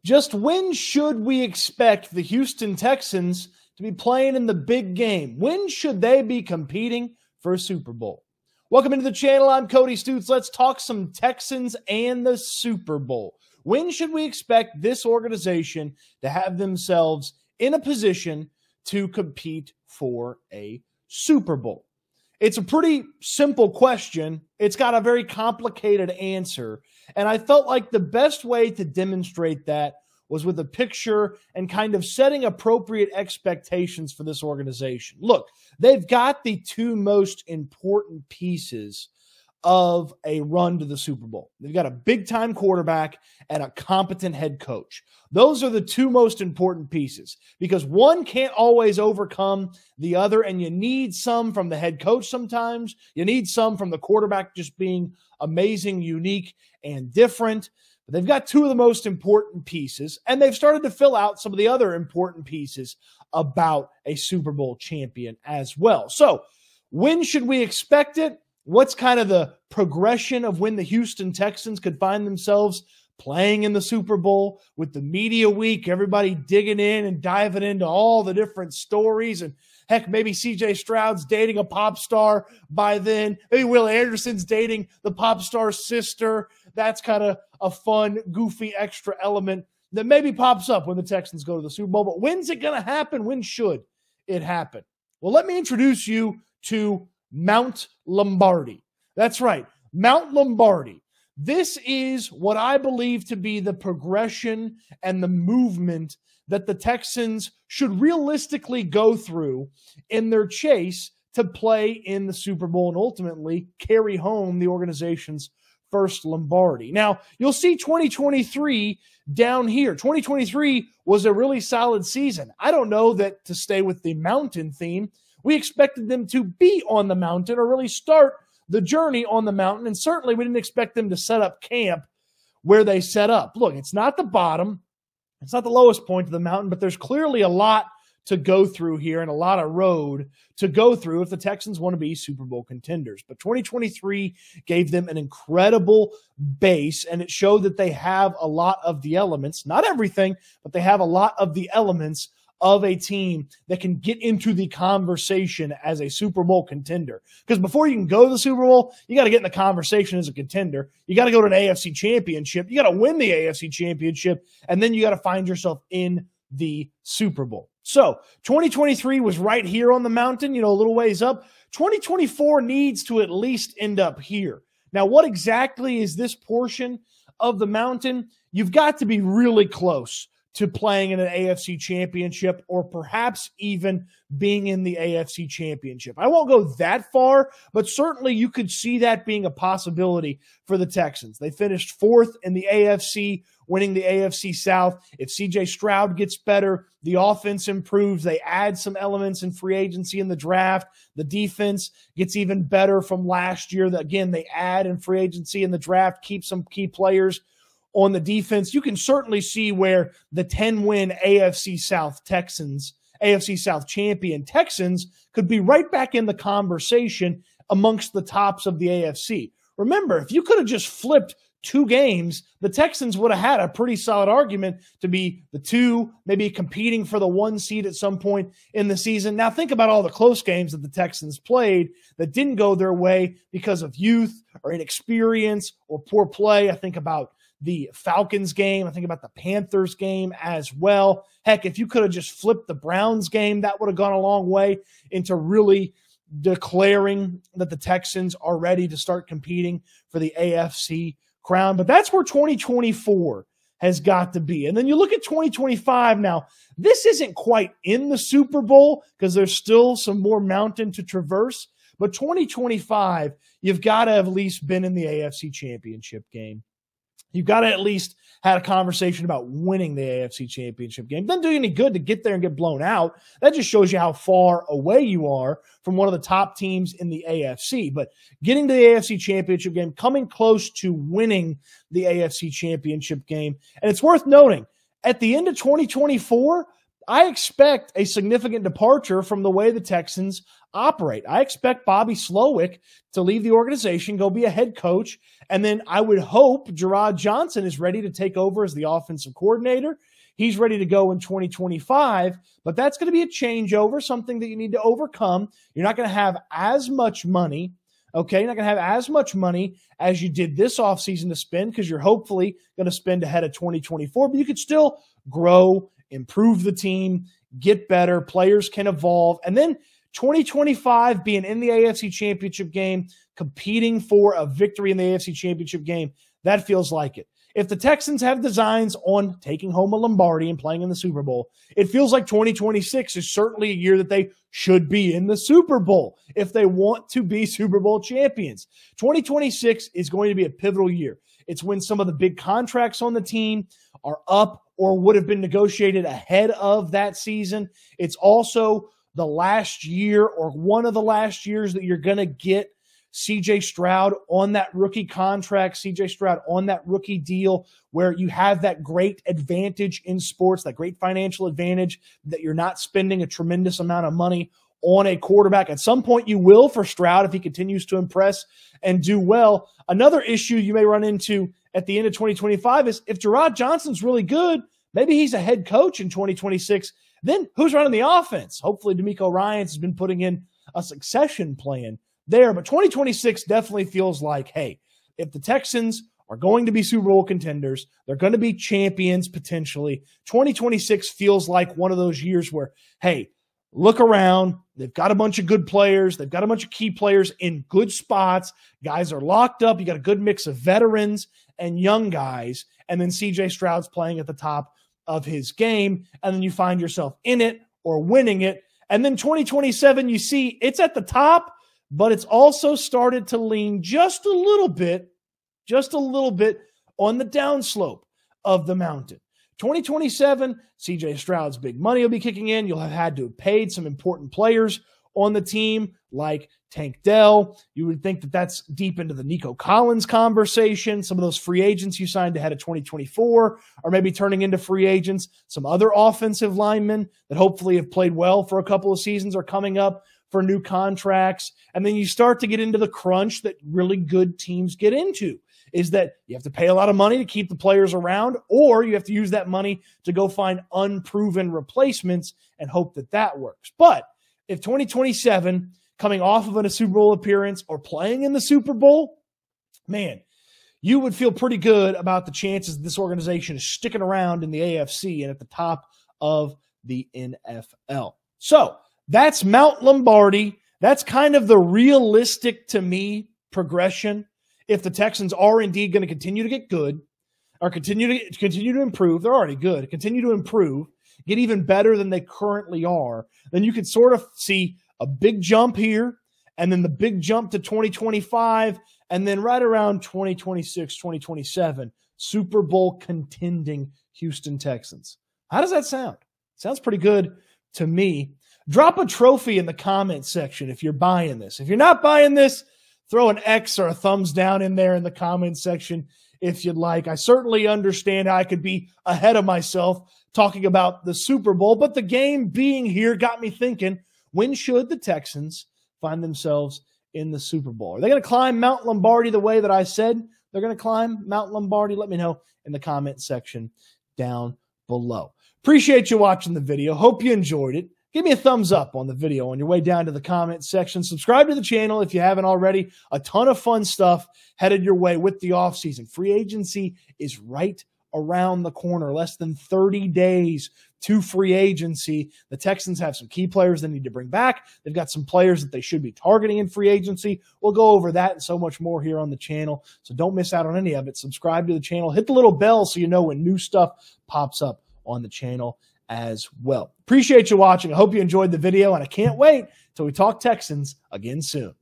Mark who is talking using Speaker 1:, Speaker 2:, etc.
Speaker 1: Just when should we expect the Houston Texans to be playing in the big game? When should they be competing for a Super Bowl? Welcome into the channel. I'm Cody Stoots. Let's talk some Texans and the Super Bowl. When should we expect this organization to have themselves in a position to compete for a Super Bowl? It's a pretty simple question. It's got a very complicated answer. And I felt like the best way to demonstrate that was with a picture and kind of setting appropriate expectations for this organization. Look, they've got the two most important pieces of a run to the Super Bowl. They've got a big-time quarterback and a competent head coach. Those are the two most important pieces because one can't always overcome the other, and you need some from the head coach sometimes. You need some from the quarterback just being amazing, unique, and different. But they've got two of the most important pieces, and they've started to fill out some of the other important pieces about a Super Bowl champion as well. So when should we expect it? What's kind of the progression of when the Houston Texans could find themselves playing in the Super Bowl with the media week, everybody digging in and diving into all the different stories, and heck, maybe CJ Stroud's dating a pop star by then. Maybe Will Anderson's dating the pop star's sister. That's kind of a fun, goofy extra element that maybe pops up when the Texans go to the Super Bowl. But when's it going to happen? When should it happen? Well, let me introduce you to Mount Lombardi. That's right, Mount Lombardi. This is what I believe to be the progression and the movement that the Texans should realistically go through in their chase to play in the Super Bowl and ultimately carry home the organization's first Lombardi. Now, you'll see 2023 down here. 2023 was a really solid season. I don't know that, to stay with the mountain theme, we expected them to be on the mountain or really start the journey on the mountain, and certainly we didn't expect them to set up camp where they set up. Look, it's not the bottom. It's not the lowest point of the mountain, but there's clearly a lot to go through here and a lot of road to go through if the Texans want to be Super Bowl contenders. But 2023 gave them an incredible base, and it showed that they have a lot of the elements, not everything, but they have a lot of the elements of a team that can get into the conversation as a Super Bowl contender. Because before you can go to the Super Bowl, you got to get in the conversation as a contender. You got to go to an AFC championship. You got to win the AFC championship, and then you got to find yourself in the Super Bowl. So 2023 was right here on the mountain, a little ways up. 2024 needs to at least end up here. Now, what exactly is this portion of the mountain? You've got to be really close to playing in an AFC championship or perhaps even being in the AFC championship. I won't go that far, but certainly you could see that being a possibility for the Texans. They finished fourth in the AFC, winning the AFC South. If CJ Stroud gets better, the offense improves. They add some elements in free agency in the draft. The defense gets even better from last year. Again, they add in free agency in the draft, keep some key players on the defense. You can certainly see where the 10-win AFC South champion Texans could be right back in the conversation amongst the tops of the AFC. Remember, if you could have just flipped two games, the Texans would have had a pretty solid argument to be the two, maybe competing for the one seed at some point in the season. Now think about all the close games that the Texans played that didn't go their way because of youth or inexperience or poor play. I think about the Falcons game. I think about the Panthers game as well. Heck, if you could have just flipped the Browns game, that would have gone a long way into really declaring that the Texans are ready to start competing for the AFC crown. But that's where 2024 has got to be. And then you look at 2025 now. This isn't quite in the Super Bowl because there's still some more mountain to traverse. But 2025, you've got to have at least been in the AFC championship game. You've got to at least had a conversation about winning the AFC championship game. Doesn't do you any good to get there and get blown out. That just shows you how far away you are from one of the top teams in the AFC. But getting to the AFC championship game, coming close to winning the AFC championship game. And it's worth noting, at the end of 2024, I expect a significant departure from the way the Texans operate. I expect Bobby Slowick to leave the organization, go be a head coach, and then I would hope Gerard Johnson is ready to take over as the offensive coordinator. He's ready to go in 2025, but that's going to be a changeover, something that you need to overcome. You're not going to have as much money, okay? You're not going to have as much money as you did this offseason to spend because you're hopefully going to spend ahead of 2024, but you could still grow, improve the team, get better, players can evolve, and then 2025 being in the AFC Championship game, competing for a victory in the AFC Championship game, that feels like it. If the Texans have designs on taking home a Lombardi and playing in the Super Bowl, it feels like 2026 is certainly a year that they should be in the Super Bowl if they want to be Super Bowl champions. 2026 is going to be a pivotal year. It's when some of the big contracts on the team are up or would have been negotiated ahead of that season. It's also the last year or one of the last years that you're going to get CJ Stroud on that rookie contract, CJ Stroud on that rookie deal where you have that great advantage in sports, that great financial advantage that you're not spending a tremendous amount of money on a quarterback. At some point you will for Stroud if he continues to impress and do well. Another issue you may run into at the end of 2025 is if Gerard Johnson's really good, maybe he's a head coach in 2026, then who's running the offense? Hopefully DeMeco Ryans has been putting in a succession plan there. But 2026 definitely feels like, hey, if the Texans are going to be Super Bowl contenders, they're going to be champions potentially, 2026 feels like one of those years where, hey, look around. They've got a bunch of good players. They've got a bunch of key players in good spots. Guys are locked up. You got a good mix of veterans and young guys. And then CJ Stroud's playing at the top of his game. And then you find yourself in it or winning it. And then 2027, you see it's at the top, but it's also started to lean just a little bit on the downslope of the mountain. 2027, CJ Stroud's big money will be kicking in. You'll have had to have paid some important players on the team like Tank Dell. You would think that that's deep into the Nico Collins conversation. Some of those free agents you signed ahead of 2024 are maybe turning into free agents. Some other offensive linemen that hopefully have played well for a couple of seasons are coming up for new contracts. And then you start to get into the crunch that really good teams get into, is that you have to pay a lot of money to keep the players around, or you have to use that money to go find unproven replacements and hope that that works. But if 2027, coming off of a Super Bowl appearance or playing in the Super Bowl, man, you would feel pretty good about the chances that this organization is sticking around in the AFC and at the top of the NFL. So that's Mount Lombardi. That's kind of the realistic, to me, progression. If the Texans are indeed going to continue to get good or continue to improve, they're already good, continue to improve, get even better than they currently are, then you could sort of see a big jump here and then the big jump to 2025 and then right around 2026, 2027, Super Bowl contending Houston Texans. How does that sound? Sounds pretty good to me. Drop a trophy in the comment section if you're buying this. If you're not buying this, throw an X or a thumbs down in there in the comment section if you'd like. I certainly understand how I could be ahead of myself talking about the Super Bowl, but the game being here got me thinking, when should the Texans find themselves in the Super Bowl? Are they going to climb Mount Lombardi the way that I said they're going to climb Mount Lombardi? Let me know in the comment section down below. Appreciate you watching the video. Hope you enjoyed it. Give me a thumbs up on the video on your way down to the comment section. Subscribe to the channel if you haven't already. A ton of fun stuff headed your way with the offseason. Free agency is right around the corner. Less than 30 days to free agency. The Texans have some key players they need to bring back. They've got some players that they should be targeting in free agency. We'll go over that and so much more here on the channel. So don't miss out on any of it. Subscribe to the channel. Hit the little bell so you know when new stuff pops up on the channel as well. Appreciate you watching. I hope you enjoyed the video, and I can't wait till we talk Texans again soon.